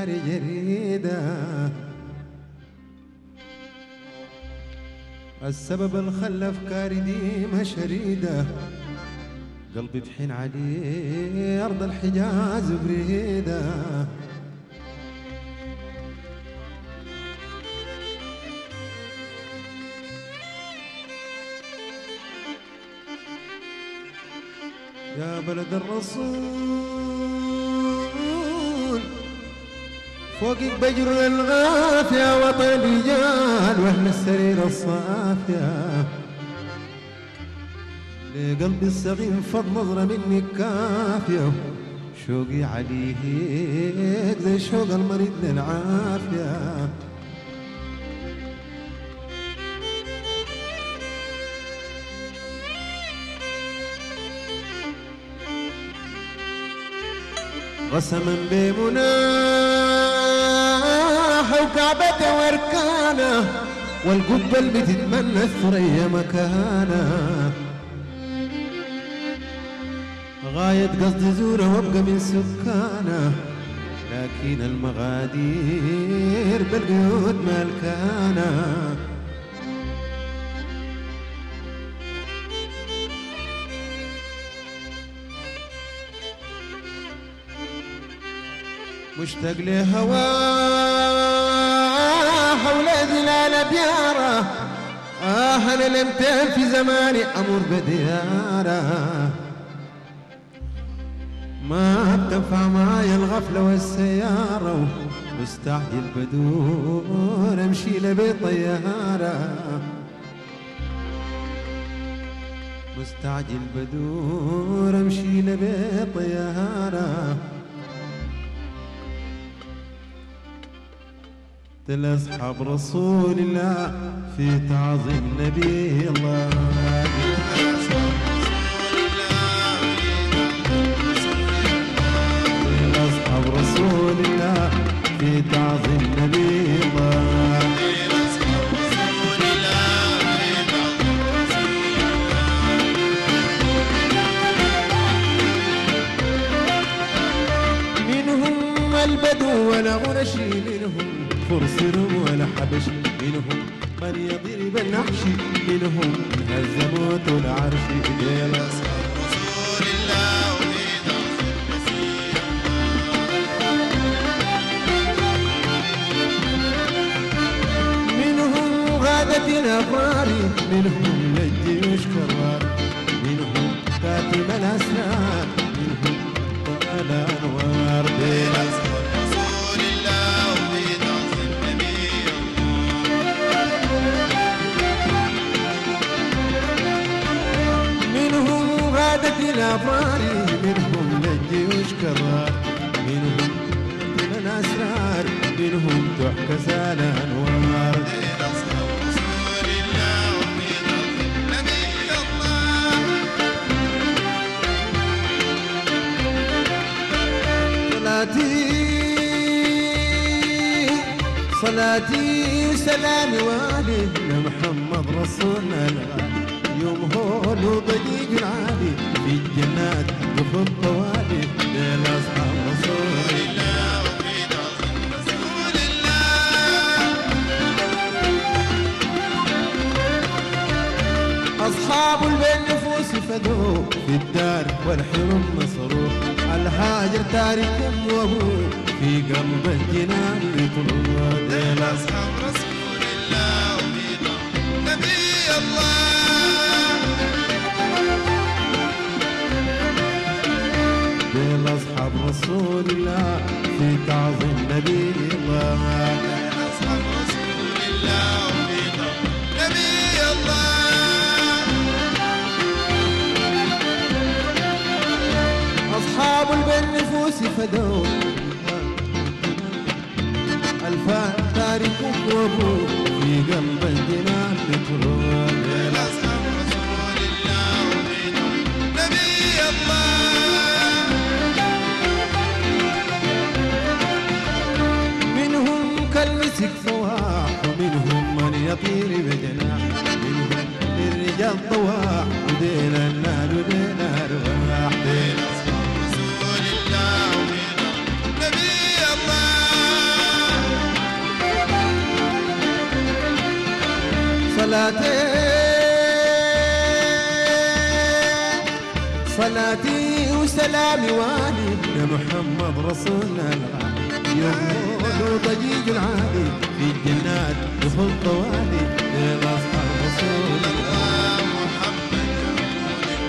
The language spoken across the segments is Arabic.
أفكاري جريدة، السبب الخلى أفكاري ديما شريدة، قلبي بحين عليه أرض الحجاز بريدة. يا بلد الرسول فوقك بجر الغافية، وطن الرجال واهل السرير الصافية، لقلبي الصغير فض نظرة منك كافية، شوقي عليك زي شوق المريض للعافية. قسما بمناح وكعبته واركانه، والقبة اللي بتتمنى الثريا مكانه، غاية قصدي زوره وابقى من سكانه، لكن المغادير بالقيود مالكانه. مشتاق لهواه حول ظلال بياره، أنا لمتين في زماني أمر بدياره، ما بتنفع معايا الغفلة والسيارة، مستعجل بدور أمشي لبي طيارة، مستعجل بدور أمشي لبي طيارة. أصحاب رسول الله في تعظيم نبي الله، أصحاب رسول الله في تعظيم نبي الله، منهم البدو ولا غنشي، منهم فرسهم ولا حبش، منهم من يضرب النحش، منهم من هزموت العرش. يا أصحاب رسول الله وفي تعظيم نبي الله، منهم غادة الأفرار، منهم للجيوش كرار، منهم كاتم الأسرار، منهم طال الأنوار. الأفرار، منهم للجيوش كرار، منهم من الأسرار، منهم تحكس الأنوار. أصحاب رسول الله وفي تعظيم نبي الله، صلاتي وسلامي والي لمحمد رسولنا الغالي، يوم هول وضجيج العالي في الجنات وفي الطوالي، لأصحاب رسول الله وفي تعظيم رسول الله. أصحاب بالنفوس فدوا في الدار والحرم نصروا، الهاجر تاركهم وابوه في قلب الجنان يطلوا. لأصحاب رسول الله وفي تعظيم نبي الله، أصحاب رسول الله في تعظيم نبي الله، أصحاب رسول الله وفي تعظيم نبي الله. أصحاب بالنفوس فدوا الفان تاركهم وابوه في قلب الجنان بتروح. أصحاب رسول الله وفي تعظيم نبي الله، كالمسك فواح، ومنهم من يطير بجناح، منهم للرجال طواح، ودين النار ودين الرواح. دين أصحاب رسول الله وفي نبي الله، صلاتي وسلامي والدنا محمد رسولنا الغالي يقول ضجيج العالي في الجنات دخل طوالي لأصحاب رسول الله محمد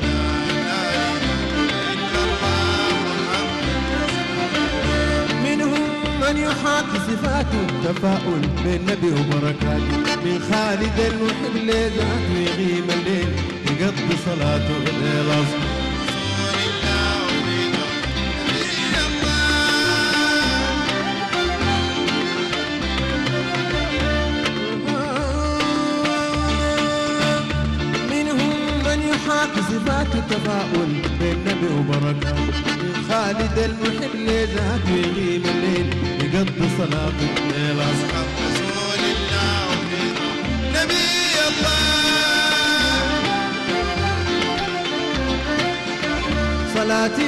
منهم من يحاكي صفاته تفاؤل بالنبي وبركاته من خالد المحب لذاته يغيم الليل يقضي صلاته للأصحاب حاكي صفاته تفاؤل بالنبي وبركاته من خالد المحب لذاته يغيب الليل يقضي صلاته الليل أصحاب رسول الله نبي الله صلاتي